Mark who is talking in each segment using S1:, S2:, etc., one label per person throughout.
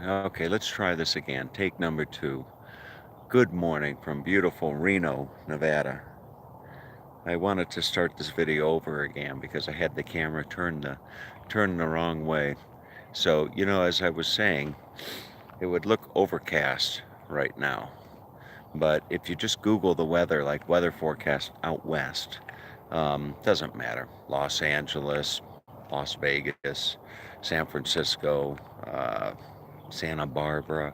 S1: Okay, let's try this again. Take number 2. Good morning from beautiful Reno, Nevada. I wanted to start this video over again because I had the camera turned the wrong way. So, as I was saying, it would look overcast right now. But if you just Google the weather, like weather forecast out west, doesn't matter. Los Angeles, Las Vegas, San Francisco, Santa Barbara,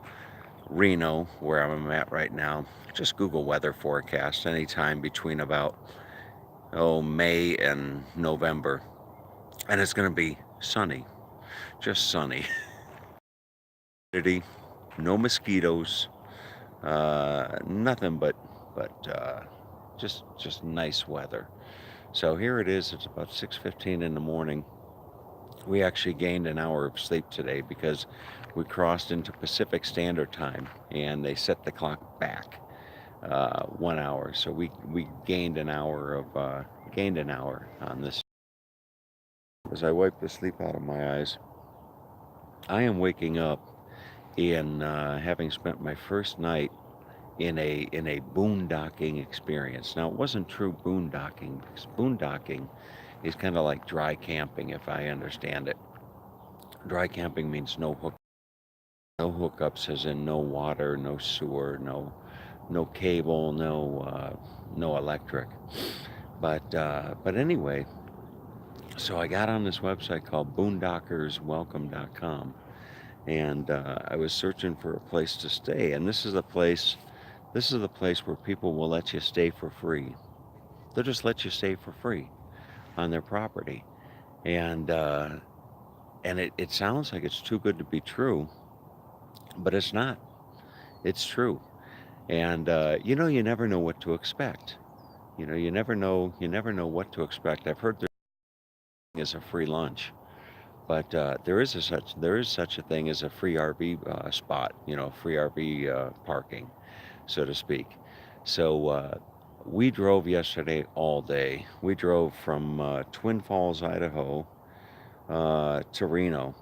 S1: Reno, where I'm at right now. Just Google weather forecast anytime between about May and November, and it's going to be sunny, just sunny. Humidity, no mosquitoes, nothing but just nice weather. So here it is. It's about 6:15 in the morning. We actually gained an hour of sleep today because we crossed into Pacific Standard Time, and they set the clock back 1 hour. So we gained an hour on this. As I wipe the sleep out of my eyes, I am waking up in having spent my first night in a boondocking experience. Now, it wasn't true boondocking because boondocking is kind of like dry camping, if I understand it. Dry camping means no hookups, as in no water, no sewer, no cable, no electric. But anyway, so I got on this website called boondockerswelcome.com, and I was searching for a place to stay, and this is the place where people will let you stay for free. They'll just let you stay for free on their property, and it sounds like it's too good to be true, but it's not. It's true, and you never know what to expect. You never know what to expect. I've heard there is a free lunch, but there is such a thing as a free RV spot. Free RV parking, so to speak. So we drove yesterday all day. We drove from Twin Falls, Idaho, to Reno,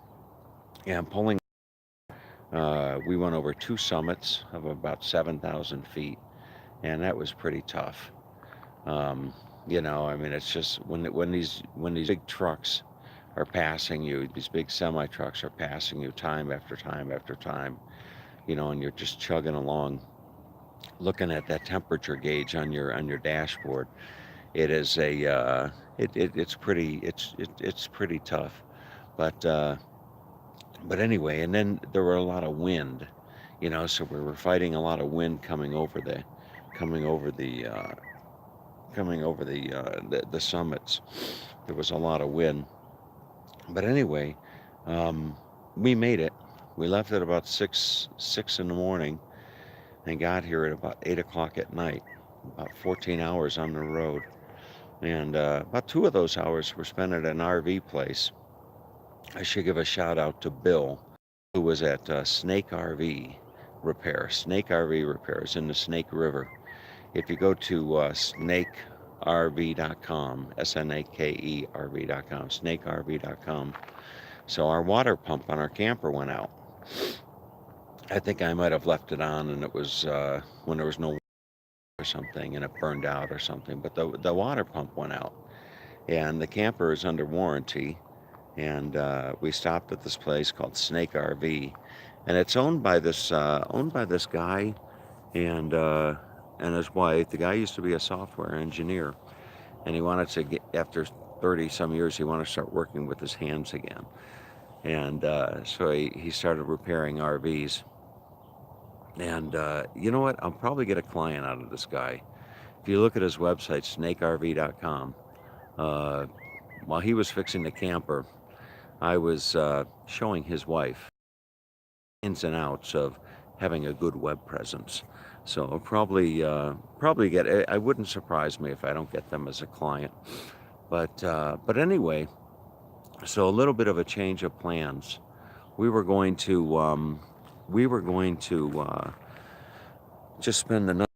S1: and pulling. We went over two summits of about 7,000 feet, and that was pretty tough. I mean, it's just when these big trucks are passing you, these big semi trucks are passing you time after time after time, and you're just chugging along, looking at that temperature gauge on your dashboard. It is a it's pretty tough, but anyway, and then there were a lot of wind, so we were fighting a lot of wind coming over the the summits. There was a lot of wind, but anyway, um, we made it. We left at about six in the morning and got here at about 8 o'clock at night. About 14 hours on the road, and about 2 of those hours were spent at an RV place. I should give a shout out to Bill, who was at Snake RV Repairs in the Snake River. If you go to snakerv.com, SNAKERV.com, snakerv.com. So our water pump on our camper went out. I think I might have left it on, and it was when there was no water or something, and it burned out or something. But the water pump went out, and the camper is under warranty. And we stopped at this place called Snake RV, and it's owned by this guy and his wife. The guy used to be a software engineer, and he wanted to get after 30 some years, he wanted to start working with his hands again. And so he started repairing RVs. And you know what? I'll probably get a client out of this guy. If you look at his website, snakerv.com, uh, while he was fixing the camper, I was showing his wife ins and outs of having a good web presence. So I'll probably get. I wouldn't surprise me if I don't get them as a client. But anyway, so a little bit of a change of plans. We were going to just spend the night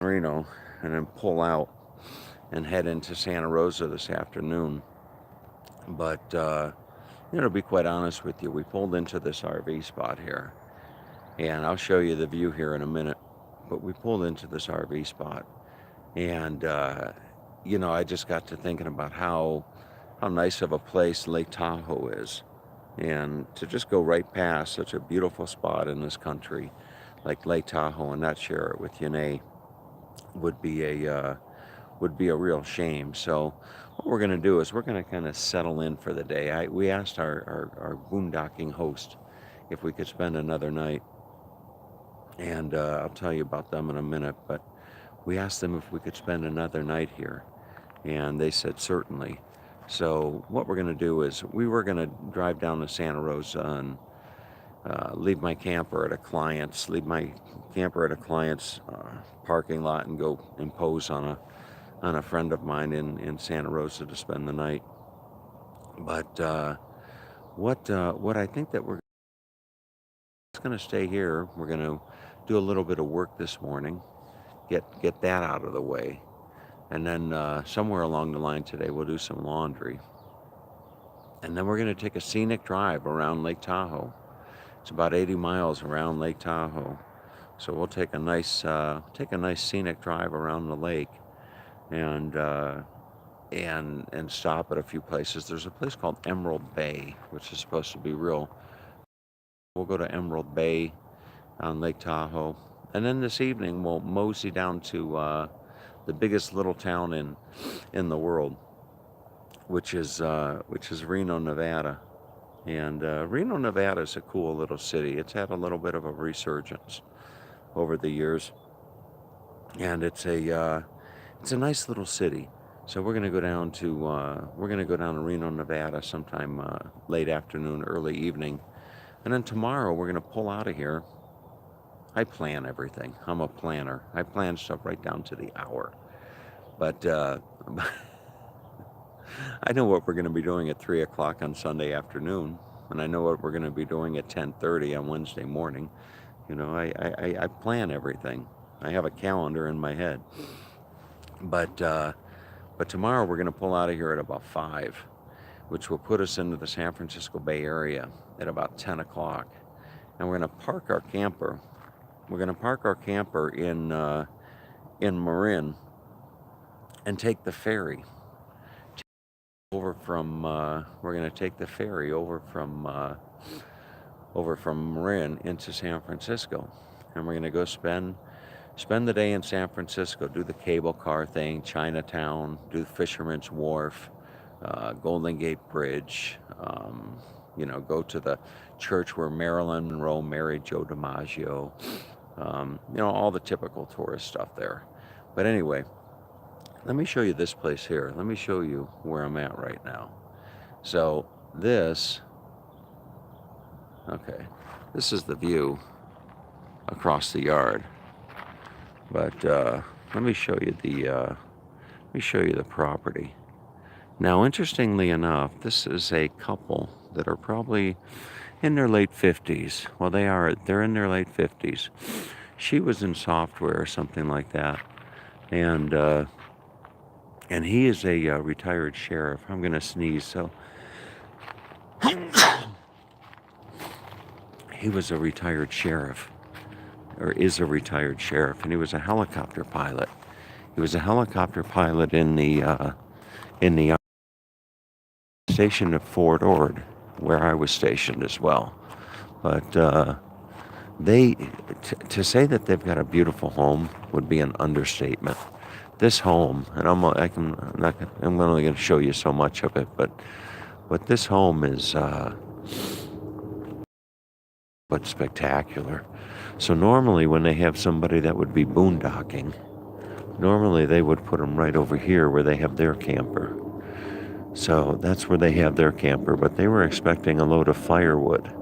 S1: in Reno and then pull out and head into Santa Rosa this afternoon. But to be quite honest with you, we pulled into this RV spot here, and I'll show you the view here in a minute. But we pulled into this RV spot, and I just got to thinking about how nice of a place Lake Tahoe is, and to just go right past such a beautiful spot in this country like Lake Tahoe and not share it with Yanae would be a real shame. So what we're going to do is we're going to kind of settle in for the day. We asked our boondocking host if we could spend another night, and I'll tell you about them in a minute, but we asked them if we could spend another night here, and they said certainly. So what we're going to do is we were going to drive down to Santa Rosa and leave my camper at a client's, parking lot and go impose on a friend of mine in Santa Rosa to spend the night. But what I think that we're going to stay here. We're going to do a little bit of work this morning, get that out of the way, and then somewhere along the line today we'll do some laundry, and then we're going to take a scenic drive around Lake Tahoe. It's about 80 miles around Lake Tahoe, so we'll take a nice scenic drive around the lake, and stop at a few places. There's a place called Emerald Bay, which is supposed to be real. We'll go to Emerald Bay on Lake Tahoe, and then this evening we'll mosey down to the biggest little town in the world, which is Reno, Nevada. And Reno, Nevada is a cool little city. It's had a little bit of a resurgence over the years, and it's a nice little city. So we're gonna go down to Reno, Nevada sometime late afternoon, early evening, and then tomorrow we're gonna pull out of here. I plan everything. I'm a planner. I plan stuff right down to the hour. But I know what we're going to be doing at 3 o'clock on Sunday afternoon, and I know what we're going to be doing at 10:30 on Wednesday morning. I plan everything. I have a calendar in my head. But tomorrow we're going to pull out of here at about 5, which will put us into the San Francisco Bay Area at about 10 o'clock. And we're going to park our camper. We're going to park our camper in Marin and take the ferry over from. We're going to take the ferry over from Marin into San Francisco, and we're going to go spend the day in San Francisco. Do the cable car thing, Chinatown. Do the Fisherman's Wharf, Golden Gate Bridge. Go to the church where Marilyn Monroe married Joe DiMaggio. All the typical tourist stuff there. But anyway, let me show you this place here. Let me show you where I'm at right now. So this is the view across the yard. But let me show you the property. Now, interestingly enough, this is a couple that are probably in their late 50s. Well, they're in their late 50s. She was in software or something like that. And he is a retired sheriff. I'm going to sneeze, so. He was a retired sheriff, or is a retired sheriff, and he was a helicopter pilot. He was a helicopter pilot in the station at Fort Ord, where I was stationed as well. But to say that they've got a beautiful home would be an understatement. This home, and I'm only going to show you so much of it, but this home is but spectacular. So normally when they have somebody that would be boondocking, normally they would put them right over here where they have their camper. So that's where they have their camper, but they were expecting a load of firewood.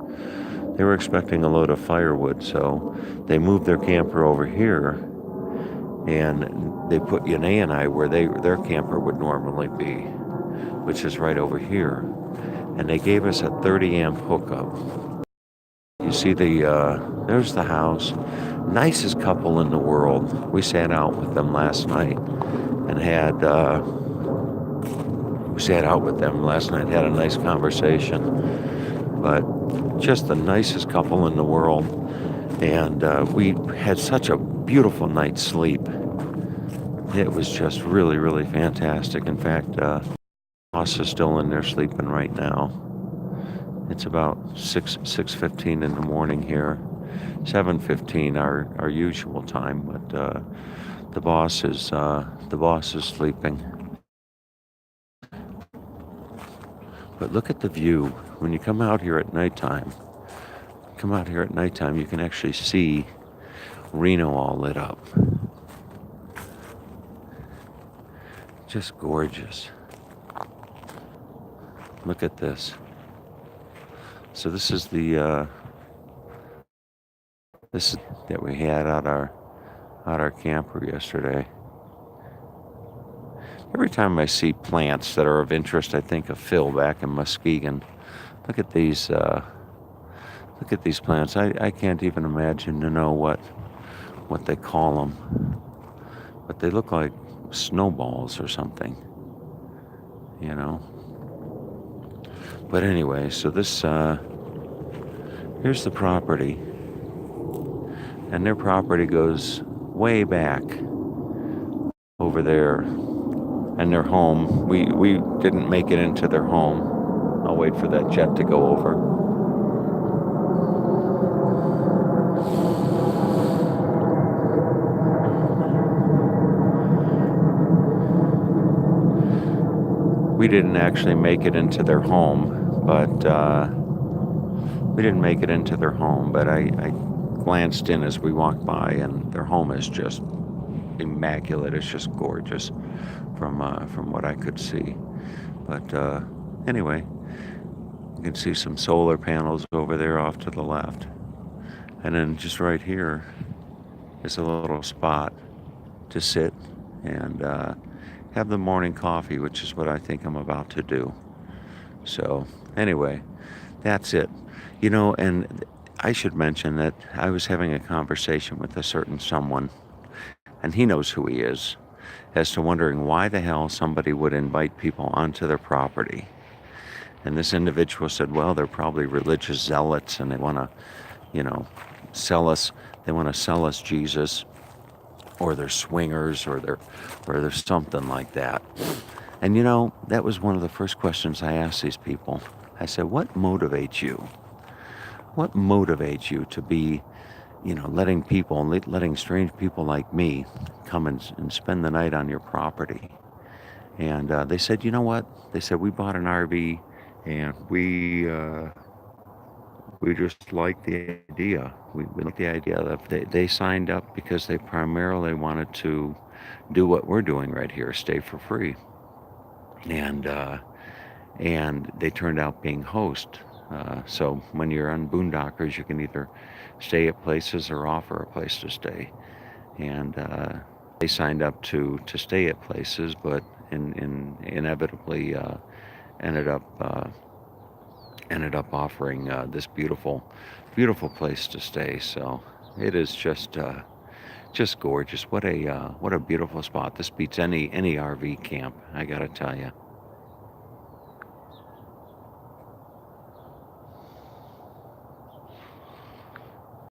S1: So they moved their camper over here, and they put Yanae and I where their camper would normally be, which is right over here. And they gave us a 30 amp hookup. You see there's the house. Nicest couple in the world. We sat out with them last night and had who sat out with them last night, had a nice conversation. But just the nicest couple in the world. And we had such a beautiful night's sleep. It was just really, really fantastic. In fact, boss is still in there sleeping right now. It's about 6:15 in the morning here. 7:15 our usual time, but the boss is sleeping. But look at the view. When you come out here at nighttime, you can actually see Reno all lit up. Just gorgeous. Look at this. So this is the this that we had at our camper yesterday. Every time I see plants that are of interest, I think of Phil back in Muskegon. Look at these plants. I can't even imagine to know what they call them, but they look like snowballs or something, you know. But anyway, so this here's the property, and their property goes way back over there, and their home. We didn't make it into their home. I'll wait for that jet to go over. We didn't actually make it into their home, but I glanced in as we walked by, and their home is just immaculate. It's just gorgeous from what I could see. But anyway, you can see some solar panels over there off to the left, and then just right here is a little spot to sit and have the morning coffee, which is what I think I'm about to do. So anyway, that's it. You know, and I should mention that I was having a conversation with a certain someone, and he knows who he is, as to wondering why the hell somebody would invite people onto their property. And this individual said, well, they're probably religious zealots, and they want to, sell us Jesus, or they're swingers, or they're something like that. And that was one of the first questions I asked these people. I said, what motivates you? What motivates you to be, letting strange people like me come and spend the night on your property? And they said, you know what? They said, we bought an RV, and we just like the idea. We like the idea that they signed up because they primarily wanted to do what we're doing right here, stay for free. And they turned out being host. So when you're on Boondockers, you can either stay at places or offer a place to stay. And they signed up to stay at places, but inevitably ended up offering this beautiful place to stay. So it is just gorgeous. What a beautiful spot. This beats any RV camp, I gotta tell you.